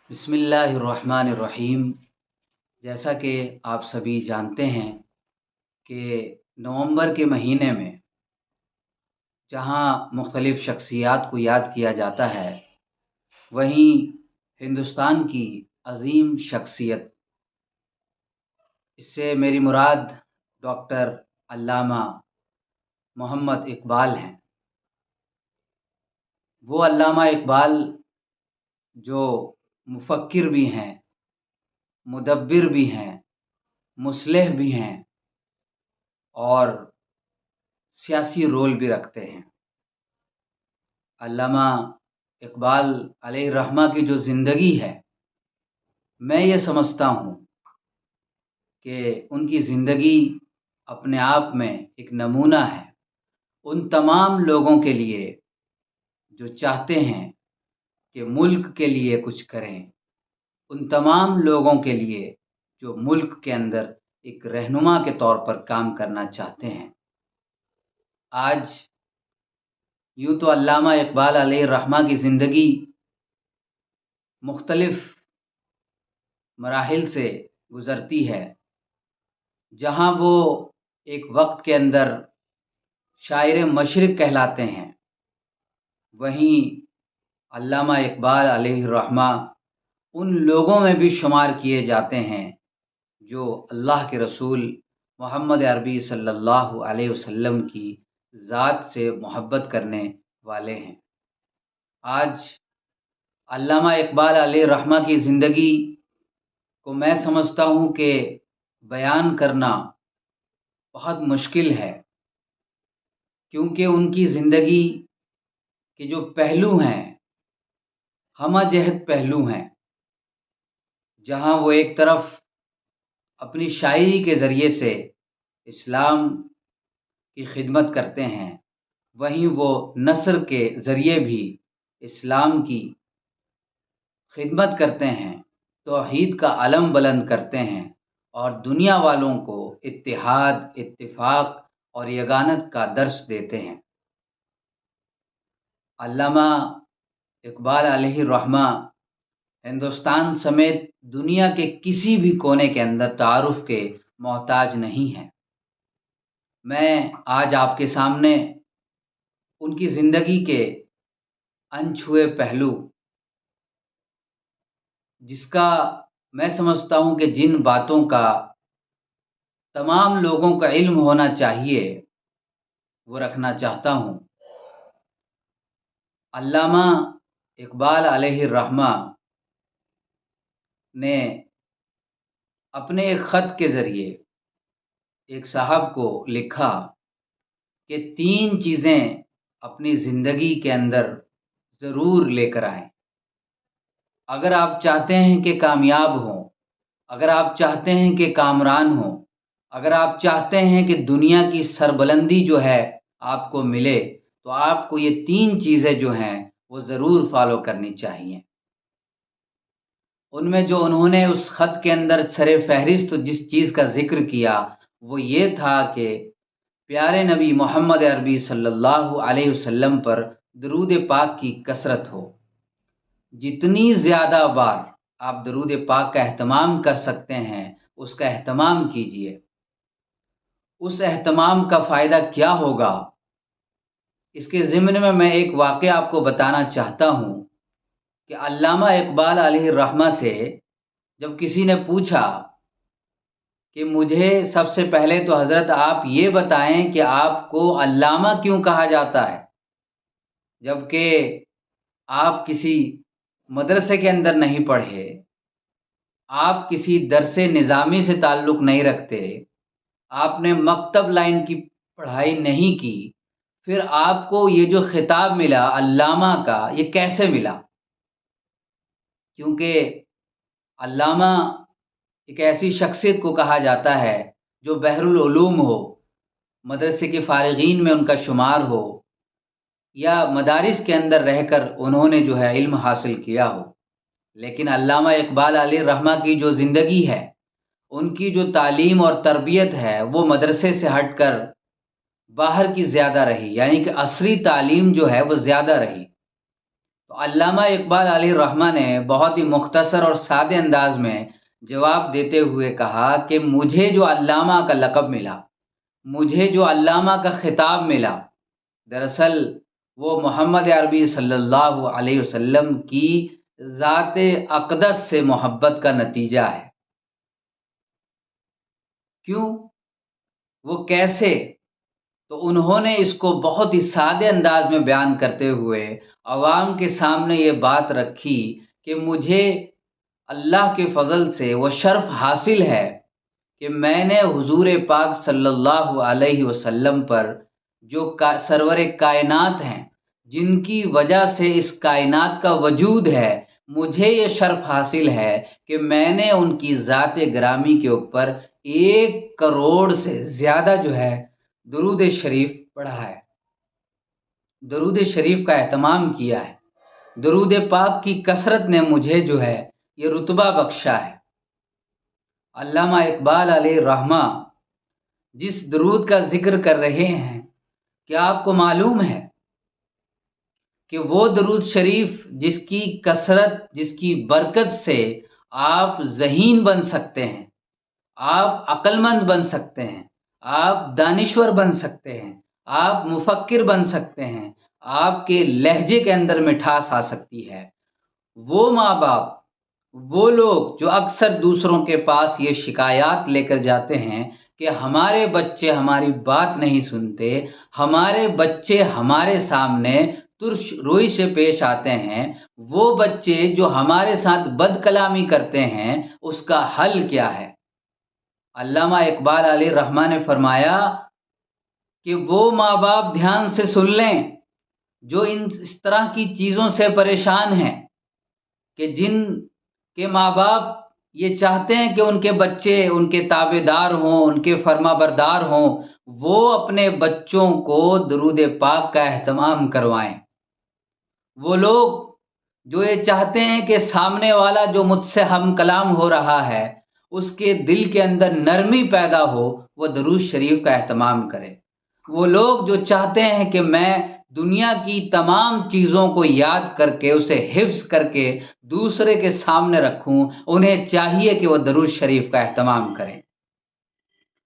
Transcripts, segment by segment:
بسم اللہ الرحمن الرحیم۔ جیسا کہ آپ سبھی جانتے ہیں کہ نومبر کے مہینے میں جہاں مختلف شخصیات کو یاد کیا جاتا ہے، وہیں ہندوستان کی عظیم شخصیت، اس سے میری مراد ڈاکٹر علامہ محمد اقبال ہیں۔ وہ علامہ اقبال جو مفکر بھی ہیں، مدبر بھی ہیں، مصلح بھی ہیں اور سیاسی رول بھی رکھتے ہیں۔ علامہ اقبال علیہ الرحمہ کی جو زندگی ہے، میں یہ سمجھتا ہوں کہ ان کی زندگی اپنے آپ میں ایک نمونہ ہے ان تمام لوگوں کے لیے جو چاہتے ہیں کہ ملک کے لیے کچھ کریں، ان تمام لوگوں کے لیے جو ملک کے اندر ایک رہنما کے طور پر کام کرنا چاہتے ہیں۔ آج یوں تو علامہ اقبال علیہ الرحمہ کی زندگی مختلف مراحل سے گزرتی ہے، جہاں وہ ایک وقت کے اندر شاعر مشرق کہلاتے ہیں، وہیں علامہ اقبال علیہ الرحمہ ان لوگوں میں بھی شمار کیے جاتے ہیں جو اللہ کے رسول محمد عربی صلی اللہ علیہ وسلم کی ذات سے محبت کرنے والے ہیں۔ آج علامہ اقبال علیہ الرحمہ کی زندگی کو میں سمجھتا ہوں کہ بیان کرنا بہت مشکل ہے، کیونکہ ان کی زندگی کے جو پہلو ہیں ہمہ جہت پہلو ہیں، جہاں وہ ایک طرف اپنی شاعری کے ذریعے سے اسلام کی خدمت کرتے ہیں، وہیں وہ نثر کے ذریعے بھی اسلام کی خدمت کرتے ہیں، توحید کا علم بلند کرتے ہیں اور دنیا والوں کو اتحاد، اتفاق اور یگانت کا درس دیتے ہیں۔ علامہ اقبال علیہ الرحمہ ہندوستان سمیت دنیا کے کسی بھی کونے کے اندر تعارف کے محتاج نہیں ہیں۔ میں آج آپ کے سامنے ان کی زندگی کے انچھوئے پہلو، جس کا میں سمجھتا ہوں کہ جن باتوں کا تمام لوگوں کا علم ہونا چاہیے، وہ رکھنا چاہتا ہوں۔ علامہ اقبال علیہ الرحمہ نے اپنے ایک خط کے ذریعے ایک صاحب کو لکھا کہ 3 چیزیں اپنی زندگی کے اندر ضرور لے کر آئیں۔ اگر آپ چاہتے ہیں کہ کامیاب ہوں، اگر آپ چاہتے ہیں کہ کامران ہوں، اگر آپ چاہتے ہیں کہ دنیا کی سربلندی جو ہے آپ کو ملے، تو آپ کو یہ 3 چیزیں جو ہیں وہ ضرور فالو کرنی چاہیے۔ ان میں جو انہوں نے اس خط کے اندر سر فہرست جس چیز کا ذکر کیا، وہ یہ تھا کہ پیارے نبی محمد عربی صلی اللہ علیہ وسلم پر درود پاک کی کثرت ہو۔ جتنی زیادہ بار آپ درود پاک کا اہتمام کر سکتے ہیں، اس کا اہتمام کیجیے۔ اس اہتمام کا فائدہ کیا ہوگا، اس کے ضمن میں ایک واقعہ آپ کو بتانا چاہتا ہوں کہ علامہ اقبال علیہ الرحمہ سے جب کسی نے پوچھا کہ مجھے سب سے پہلے تو حضرت آپ یہ بتائیں کہ آپ کو علامہ کیوں کہا جاتا ہے، جبکہ آپ کسی مدرسے کے اندر نہیں پڑھے، آپ کسی درس نظامی سے تعلق نہیں رکھتے، آپ نے مکتب لائن کی پڑھائی نہیں کی، پھر آپ کو یہ جو خطاب ملا علامہ کا، یہ کیسے ملا؟ کیونکہ علامہ ایک ایسی شخصیت کو کہا جاتا ہے جو بحر العلوم ہو، مدرسے کے فارغین میں ان کا شمار ہو، یا مدارس کے اندر رہ کر انہوں نے جو ہے علم حاصل کیا ہو، لیکن علامہ اقبال علیہ الرحمہ کی جو زندگی ہے، ان کی جو تعلیم اور تربیت ہے، وہ مدرسے سے ہٹ کر باہر کی زیادہ رہی، یعنی کہ عصری تعلیم جو ہے وہ زیادہ رہی۔ تو تو علامہ اقبال علیہ الرحمہ نے بہت ہی مختصر اور سادے انداز میں جواب دیتے ہوئے کہا کہ مجھے جو علامہ کا لقب ملا، مجھے جو علامہ کا خطاب ملا، دراصل وہ محمد عربی صلی اللہ علیہ وسلم کی ذات اقدس سے محبت کا نتیجہ ہے۔ کیوں؟ وہ کیسے؟ تو انہوں نے اس کو بہت ہی سادے انداز میں بیان کرتے ہوئے عوام کے سامنے یہ بات رکھی کہ مجھے اللہ کے فضل سے وہ شرف حاصل ہے کہ میں نے حضور پاک صلی اللہ علیہ وسلم پر جو سرور کائنات ہیں، جن کی وجہ سے اس کائنات کا وجود ہے، مجھے یہ شرف حاصل ہے کہ میں نے ان کی ذات گرامی کے اوپر 1 کروڑ سے زیادہ جو ہے درود شریف پڑھا ہے، درود شریف کا اہتمام کیا ہے۔ درود پاک کی کثرت نے مجھے جو ہے یہ رتبہ بخشا ہے۔ علامہ اقبال علیہ الرحمہ جس درود کا ذکر کر رہے ہیں، کیا آپ کو معلوم ہے کہ وہ درود شریف جس کی کثرت، جس کی برکت سے آپ ذہین بن سکتے ہیں، آپ عقل مند بن سکتے ہیں، آپ دانشور بن سکتے ہیں، آپ مفکر بن سکتے ہیں، آپ کے لہجے کے اندر مٹھاس آ سکتی ہے۔ وہ ماں باپ، وہ لوگ جو اکثر دوسروں کے پاس یہ شکایات لے کر جاتے ہیں کہ ہمارے بچے ہماری بات نہیں سنتے، ہمارے بچے ہمارے سامنے ترش روئی سے پیش آتے ہیں، وہ بچے جو ہمارے ساتھ بد کلامی کرتے ہیں، اس کا حل کیا ہے؟ علامہ اقبال علیہ الرحمہ نے فرمایا کہ وہ ماں باپ دھیان سے سن لیں جو اس طرح کی چیزوں سے پریشان ہیں، کہ جن کے ماں باپ یہ چاہتے ہیں کہ ان کے بچے ان کے تابع دار ہوں، ان کے فرما بردار ہوں، وہ اپنے بچوں کو درود پاک کا اہتمام کروائیں۔ وہ لوگ جو یہ چاہتے ہیں کہ سامنے والا جو مجھ سے ہم کلام ہو رہا ہے، اس کے دل کے اندر نرمی پیدا ہو، وہ درود شریف کا اہتمام کرے۔ وہ لوگ جو چاہتے ہیں کہ میں دنیا کی تمام چیزوں کو یاد کر کے، اسے حفظ کر کے دوسرے کے سامنے رکھوں، انہیں چاہیے کہ وہ درود شریف کا اہتمام کریں۔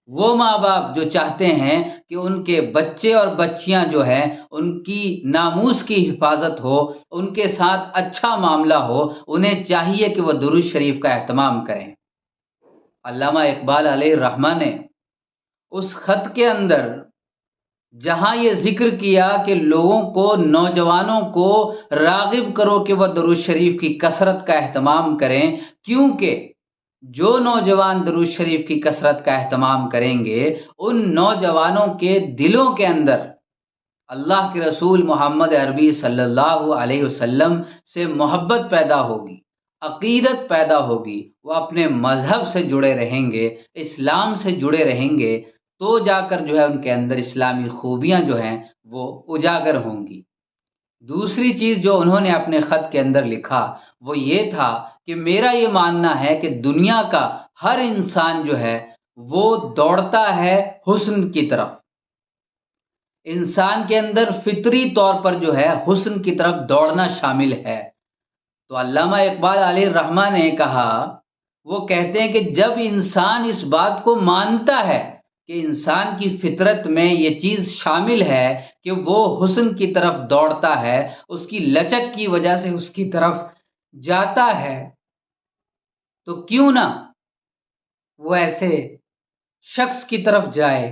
وہ ماں باپ جو چاہتے ہیں کہ ان کے بچے اور بچیاں جو ہیں ان کی ناموس کی حفاظت ہو، ان کے ساتھ اچھا معاملہ ہو، انہیں چاہیے کہ وہ درود شریف کا اہتمام کریں۔ علامہ اقبال علیہ الرحمہ نے اس خط کے اندر جہاں یہ ذکر کیا کہ لوگوں کو، نوجوانوں کو راغب کرو کہ وہ درود شریف کی کثرت کا اہتمام کریں، کیونکہ جو نوجوان درود شریف کی کثرت کا اہتمام کریں گے، ان نوجوانوں کے دلوں کے اندر اللہ کے رسول محمد عربی صلی اللہ علیہ وسلم سے محبت پیدا ہوگی، عقیدت پیدا ہوگی، وہ اپنے مذہب سے جڑے رہیں گے، اسلام سے جڑے رہیں گے، تو جا کر جو ہے ان کے اندر اسلامی خوبیاں جو ہیں وہ اجاگر ہوں گی۔ دوسری چیز جو انہوں نے اپنے خط کے اندر لکھا وہ یہ تھا کہ میرا یہ ماننا ہے کہ دنیا کا ہر انسان جو ہے وہ دوڑتا ہے حسن کی طرف، انسان کے اندر فطری طور پر جو ہے حسن کی طرف دوڑنا شامل ہے۔ تو علامہ اقبال علیہ الرحمہ نے کہا، وہ کہتے ہیں کہ جب انسان اس بات کو مانتا ہے کہ انسان کی فطرت میں یہ چیز شامل ہے کہ وہ حسن کی طرف دوڑتا ہے، اس کی لچک کی وجہ سے اس کی طرف جاتا ہے، تو کیوں نہ وہ ایسے شخص کی طرف جائے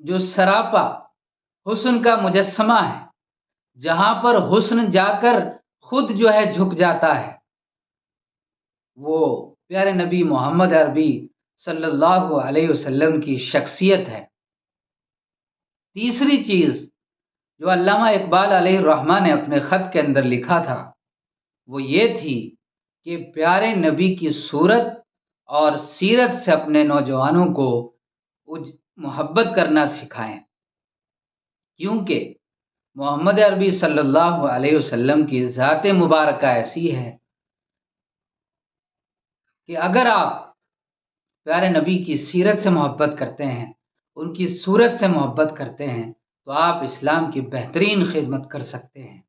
جو سراپا حسن کا مجسمہ ہے، جہاں پر حسن جا کر خود جو ہے جھک جاتا ہے، وہ پیارے نبی محمد عربی صلی اللہ علیہ وسلم کی شخصیت ہے۔ تیسری چیز جو علامہ اقبال علیہ الرحمہ نے اپنے خط کے اندر لکھا تھا وہ یہ تھی کہ پیارے نبی کی صورت اور سیرت سے اپنے نوجوانوں کو محبت کرنا سکھائیں، کیونکہ محمد عربی صلی اللہ علیہ وسلم کی ذات مبارکہ ایسی ہے کہ اگر آپ پیارے نبی کی سیرت سے محبت کرتے ہیں، ان کی صورت سے محبت کرتے ہیں، تو آپ اسلام کی بہترین خدمت کر سکتے ہیں۔